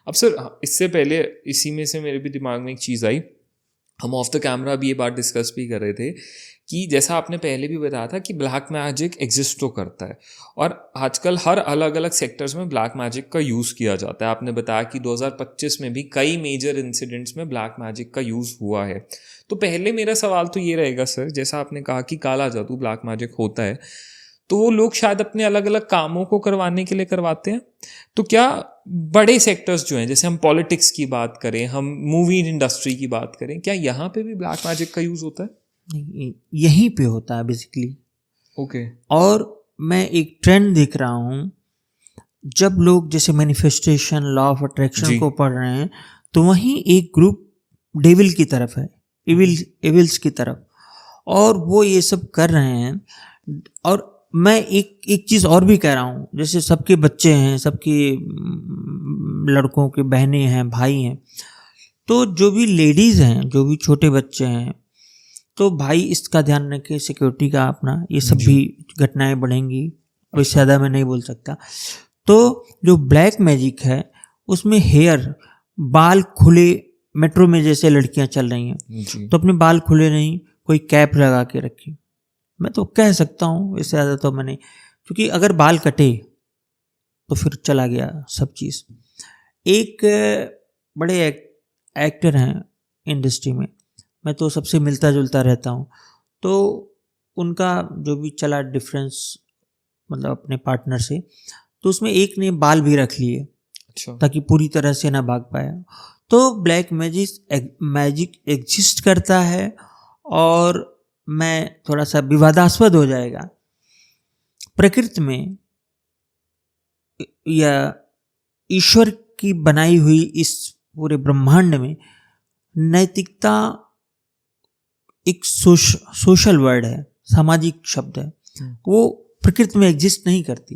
अब सर इससे पहले इसी में से मेरे भी दिमाग में एक चीज़ आई, हम ऑफ द कैमरा भी ये बात डिस्कस भी कर रहे थे कि जैसा आपने पहले भी बताया था कि ब्लैक मैजिक एग्जिस्ट तो करता है और आजकल हर अलग अलग सेक्टर्स में ब्लैक मैजिक का यूज़ किया जाता है। आपने बताया कि 2025 में भी कई मेजर इंसिडेंट्स में ब्लैक मैजिक का यूज़ हुआ है। तो पहले मेरा सवाल तो ये रहेगा सर, जैसा आपने कहा कि काला जादू ब्लैक मैजिक होता है, तो वो लोग शायद अपने अलग अलग कामों को करवाने के लिए करवाते हैं, तो क्या बड़े सेक्टर्स जो हैं, जैसे हम पॉलिटिक्स की बात करें, हम मूवी इंडस्ट्री की बात करें, क्या यहाँ पे भी ब्लैक मैजिक का यूज़ होता है? यहीं पे होता है बेसिकली। ओके। और मैं एक ट्रेंड देख रहा हूँ, जब लोग जैसे मैनिफेस्टेशन, लॉ ऑफ अट्रैक्शन को पढ़ रहे हैं, तो वहीं एक ग्रुप डेविल की तरफ है, एविल्स की तरफ, और वो ये सब कर रहे हैं। और मैं एक चीज़ और भी कह रहा हूँ, जैसे सबके बच्चे हैं, सबके लड़कों के बहनें हैं, भाई हैं, तो जो भी लेडीज़ हैं, जो भी छोटे बच्चे हैं, तो भाई इसका ध्यान रखें, सिक्योरिटी का अपना, ये सब भी घटनाएं बढ़ेंगी। वैसे ज़्यादा मैं नहीं बोल सकता। तो जो ब्लैक मैजिक है उसमें हेयर, बाल खुले, मेट्रो में जैसे लड़कियां चल रही हैं, तो अपने बाल खुले नहीं, कोई कैप लगा के रखी। मैं तो कह सकता हूँ, इससे ज़्यादा तो मैंने, क्योंकि अगर बाल कटे तो फिर चला गया सब चीज़। एक बड़े एक्टर हैं इंडस्ट्री में, मैं तो सबसे मिलता जुलता रहता हूँ, तो उनका जो भी चला डिफरेंस, मतलब अपने पार्टनर से, तो उसमें एक ने बाल भी रख लिए, अच्छा, ताकि पूरी तरह से ना भाग पाया। तो ब्लैक मैजिक एग्जिस्ट करता है, और मैं थोड़ा सा विवादास्पद हो जाएगा, प्रकृति में या ईश्वर की बनाई हुई इस पूरे ब्रह्मांड में नैतिकता एक सोशल वर्ड है, सामाजिक शब्द है, वो प्रकृति में एग्जिस्ट नहीं करती।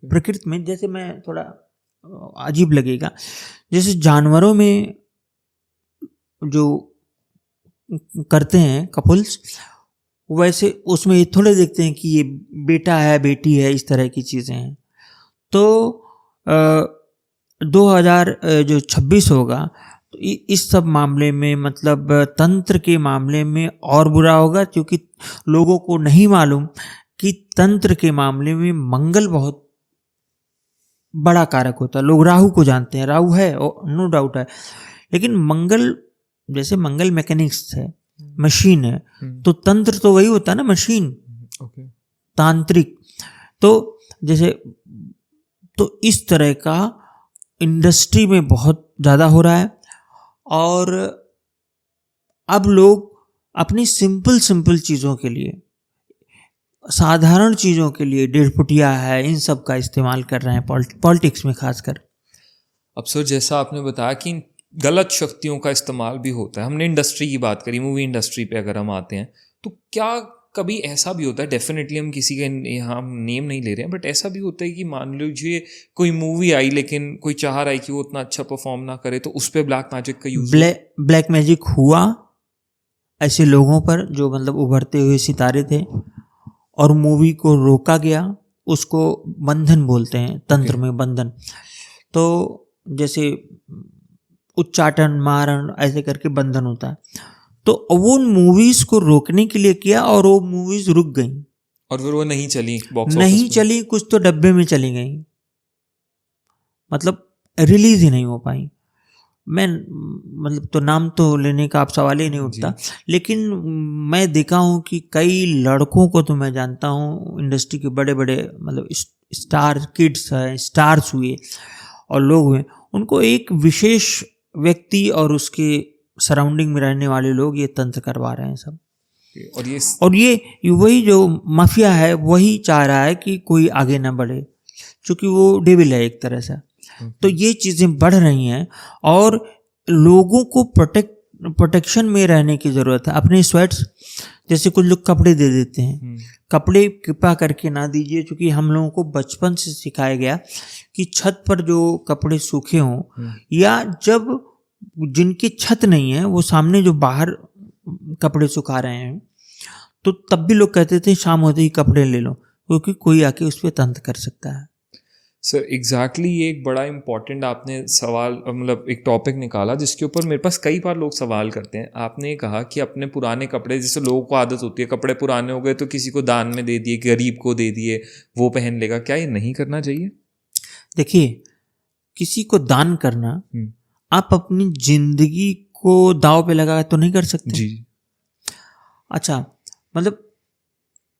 प्रकृति में, जैसे मैं थोड़ा अजीब लगेगा, जैसे जानवरों में जो करते हैं कपल्स, वैसे उसमें ये थोड़े देखते हैं कि ये बेटा है, बेटी है, इस तरह की चीज़ें हैं। तो 2026 होगा तो इस सब मामले में, मतलब तंत्र के मामले में और बुरा होगा, क्योंकि लोगों को नहीं मालूम कि तंत्र के मामले में मंगल बहुत बड़ा कारक होता है। लोग राहु को जानते हैं, राहु है, नो डाउट है, लेकिन मंगल, जैसे मंगल मैकेनिक्स है, मशीन है, तो तंत्र तो वही होता है ना, मशीन, तांत्रिक। तो जैसे, तो इस तरह का इंडस्ट्री में बहुत ज़्यादा हो रहा है, और अब लोग अपनी सिंपल चीज़ों के लिए, साधारण चीज़ों के लिए, 1.5 फुटिया है, इन सब का इस्तेमाल कर रहे हैं, पॉलिटिक्स में खासकर। अब सर जैसा आपने बताया कि गलत शक्तियों का इस्तेमाल भी होता है, हमने इंडस्ट्री की बात करी, मूवी इंडस्ट्री पे अगर हम आते हैं, तो क्या कभी ऐसा भी होता है, डेफिनेटली हम किसी का यहाँ हम नेम नहीं ले रहे हैं, बट ऐसा भी होता है कि मान लीजिए कोई मूवी आई, लेकिन कोई चाह रहा है कि वो उतना अच्छा परफॉर्म ना करे, तो उस पर ब्लैक मैजिक का यूज, ब्लैक मैजिक हुआ ऐसे लोगों पर जो मतलब उभरते हुए सितारे थे, और मूवी को रोका गया। उसको बंधन बोलते हैं, तंत्र में बंधन। तो जैसे उच्चाटन, मारण, ऐसे करके बंधन होता है। तो वो मूवीज को रोकने के लिए किया, और वो मूवीज रुक गई, और फिर वो नहीं चली, बॉक्स नहीं चली, कुछ तो डब्बे में चली गई, मतलब रिलीज ही नहीं हो पाई। मैं मतलब तो नाम तो लेने का आप सवाल ही नहीं उठता, लेकिन मैं देखा हूँ कि कई लड़कों को तो मैं जानता हूँ, इंडस्ट्री के बड़े बड़े मतलब स्टार किड्स हैं, स्टार्स हुए और लोग हुए, उनको एक विशेष व्यक्ति और उसके सराउंडिंग में रहने वाले लोग ये तंत्र करवा रहे हैं सब। और ये वही जो माफिया है, वही चाह रहा है कि कोई आगे ना बढ़े, क्योंकि वो डेविल है एक तरह से। तो ये चीज़ें बढ़ रही हैं, और लोगों को प्रोटेक्शन में रहने की ज़रूरत है। अपने स्वेट्स, जैसे कुछ लोग कपड़े दे देते हैं, कपड़े कृपा करके ना दीजिए, क्योंकि हम लोगों को बचपन से सिखाया गया कि छत पर जो कपड़े सूखे हों, या जब जिनकी छत नहीं है वो सामने जो बाहर कपड़े सुखा रहे हैं, तो तब भी लोग कहते थे शाम होते ही कपड़े ले लो, क्योंकि कोई आके उस पर तंत्र कर सकता है। सर एग्जैक्टली ये एक बड़ा इम्पॉर्टेंट आपने सवाल मतलब एक टॉपिक निकाला जिसके ऊपर मेरे पास कई बार लोग सवाल करते हैं। आपने कहा कि अपने पुराने कपड़े, जैसे लोगों को आदत होती है कपड़े पुराने हो गए तो किसी को दान में दे दिए, गरीब को दे दिए, वो पहन लेगा, क्या ये नहीं करना चाहिए? देखिए, किसी को दान करना आप अपनी जिंदगी को दांव पे लगा तो नहीं कर सकते जी। अच्छा, मतलब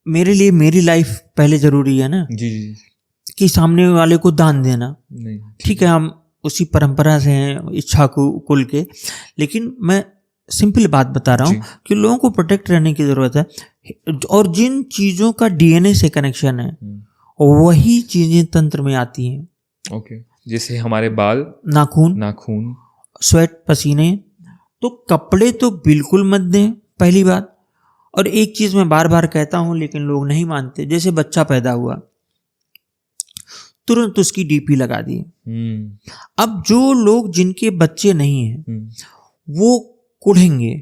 मेरे लिए मेरी लाइफ पहले जरूरी है ना, जी जी कि सामने वाले को दान देना। नहीं, ठीक है, हम उसी परंपरा से हैं, इच्छा कुल के, लेकिन मैं सिंपल बात बता रहा हूँ कि लोगों को प्रोटेक्ट रहने की जरूरत है। और जिन चीजों का डीएनए से कनेक्शन है वही चीजें तंत्र में आती हैं। ओके, जैसे हमारे बाल, नाखून, स्वेट, पसीने। तो कपड़े तो बिल्कुल मत दें, पहली बात। और एक चीज मैं बार बार कहता हूं लेकिन लोग नहीं मानते, जैसे बच्चा पैदा हुआ तुरंत उसकी डीपी लगा दी। अब जो लोग जिनके बच्चे नहीं हैं वो कुढ़ेंगे,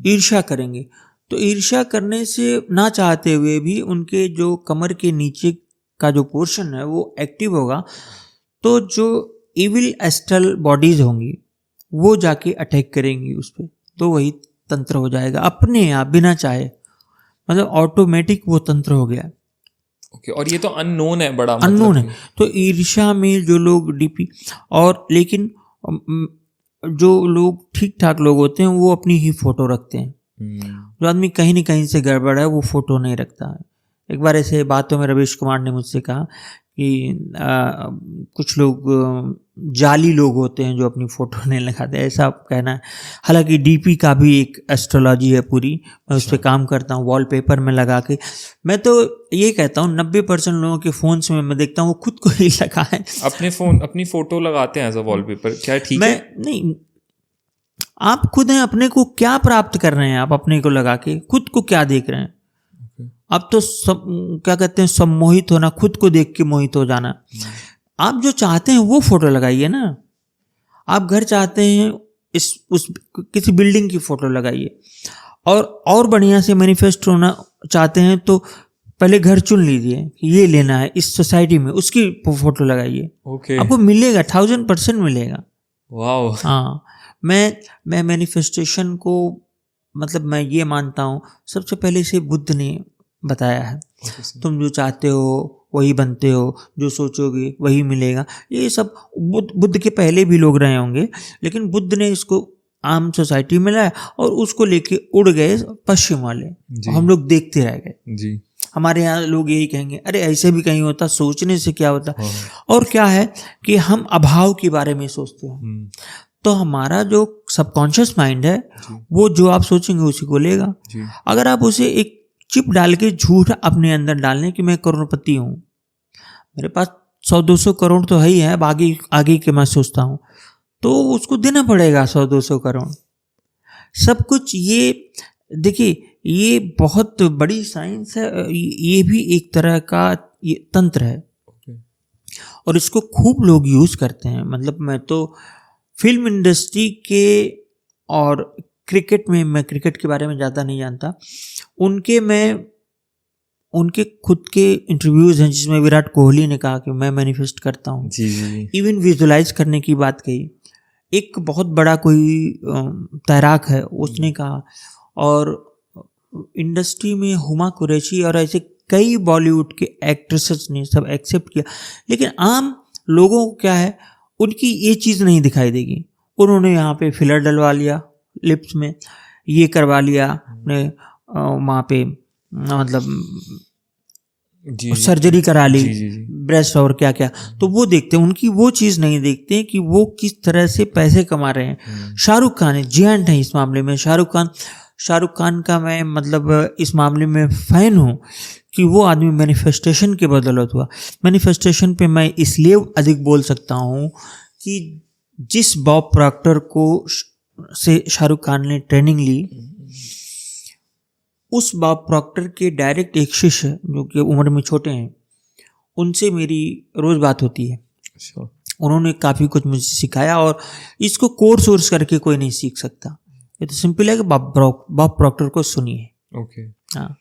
ईर्ष्या करेंगे। तो ईर्ष्या करने से ना चाहते हुए भी उनके जो कमर के नीचे का जो पोर्शन है वो एक्टिव होगा, तो जो इविल एस्ट्रल बॉडीज होंगी वो जाके अटैक करेंगी उस पर, तो वही तंत्र हो जाएगा अपने आप, बिना चाहे, मतलब ऑटोमेटिक वो तंत्र हो गया। ओके, और ये तो अननोन है, बड़ा अननोन है। तो ईर्ष्या में जो लोग डीपी, और लेकिन जो लोग ठीक ठाक लोग होते हैं वो अपनी ही फोटो रखते हैं। जो आदमी कहीं न कहीं से गड़बड़ है वो फोटो नहीं रखता है। एक बार ऐसे बातों में रवीश कुमार ने मुझसे कहा कि कुछ लोग जाली लोग होते हैं जो अपनी फ़ोटो नहीं लगाते, ऐसा कहना है। हालांकि डीपी का भी एक एस्ट्रोलॉजी है पूरी, मैं उस पर काम करता हूँ वॉलपेपर में लगा के। मैं तो ये कहता हूँ 90% लोगों के फ़ोन्स में मैं देखता हूँ वो खुद को ही लगा है, अपनी फ़ोटो लगाते हैं एज अ वॉलपेपर। क्या ठीक है? नहीं, आप खुद हैं, अपने को क्या प्राप्त कर रहे हैं आप अपने को लगा के, खुद को क्या देख रहे हैं? अब तो सब क्या कहते हैं, सम्मोहित होना, खुद को देख के मोहित हो जाना। आप जो चाहते हैं वो फोटो लगाइए ना। आप घर चाहते हैं, किसी बिल्डिंग की फोटो लगाइए। और बढ़िया से मैनिफेस्ट होना चाहते हैं तो पहले घर चुन लीजिए कि ये लेना है इस सोसाइटी में, उसकी फोटो लगाइए। ओके, आपको मिलेगा, 1000% मिलेगा। वाओ। हाँ, मैं मैनिफेस्टेशन को, मतलब मैं ये मानता हूँ, सबसे पहले से बुद्ध ने बताया है। तुम जो चाहते हो वही बनते हो, जो सोचोगे वही मिलेगा। ये सब बुद्ध के पहले भी लोग रहे होंगे, लेकिन बुद्ध ने इसको आम सोसाइटी में लाया और उसको लेके उड़ गए पश्चिम वाले, हम लोग देखते रह गए जी। हमारे यहाँ लोग यही कहेंगे, अरे ऐसे भी कहीं होता, सोचने से क्या होता। और क्या है कि हम अभाव के बारे में सोचते हैं, तो हमारा जो सबकॉन्शियस माइंड है वो जो आप सोचेंगे उसी को लेगा। अगर आप उसे एक चिप डाल के झूठ अपने अंदर डालने कि मैं करोड़पति हूँ, मेरे पास 100-200 करोड़ तो है ही है, आगे के मैं सोचता हूँ, तो उसको देना पड़ेगा 100-200 करोड़ सब कुछ। ये देखिए, ये बहुत बड़ी साइंस है, ये भी एक तरह का ये तंत्र है और इसको खूब लोग यूज करते हैं। मतलब मैं तो फिल्म इंडस्ट्री के और क्रिकेट में, मैं क्रिकेट के बारे में ज़्यादा नहीं जानता, उनके खुद के इंटरव्यूज़ हैं जिसमें विराट कोहली ने कहा कि मैं मैनिफेस्ट करता हूँ। इवन विजुलाइज करने की बात कही। एक बहुत बड़ा कोई तैराक है, उसने कहा, और इंडस्ट्री में हुमा कुरैशी और ऐसे कई बॉलीवुड के एक्ट्रेसेस ने सब एक्सेप्ट किया। लेकिन आम लोगों को क्या है, उनकी ये चीज़ नहीं दिखाई देगी। उन्होंने यहाँ पे फिलर डलवा लिया लिप्स में, ये करवा लिया अपने वहाँ पे, मतलब सर्जरी करा ली, ब्रेस्ट और क्या क्या, तो वो देखते हैं। उनकी वो चीज़ नहीं देखते कि वो किस तरह से पैसे कमा रहे हैं। शाहरुख खान है, जियांट है इस मामले में। शाहरुख खान का मैं मतलब इस मामले में फ़ैन हूँ कि वो आदमी मैनिफेस्टेशन के बदौलत हुआ। मैनिफेस्टेशन पे मैं इसलिए अधिक बोल सकता हूँ कि जिस बॉब प्रॉक्टर को से शाहरुख खान ने ट्रेनिंग ली, उस बॉब प्रॉक्टर के डायरेक्ट एक शिष्य जो कि उम्र में छोटे हैं, उनसे मेरी रोज़ बात होती है। उन्होंने काफ़ी कुछ मुझे सिखाया और इसको कोर्स करके कोई नहीं सीख सकता। ये तो सिंपल है कि बॉब प्रॉक्टर को सुनिए। ओके, हाँ।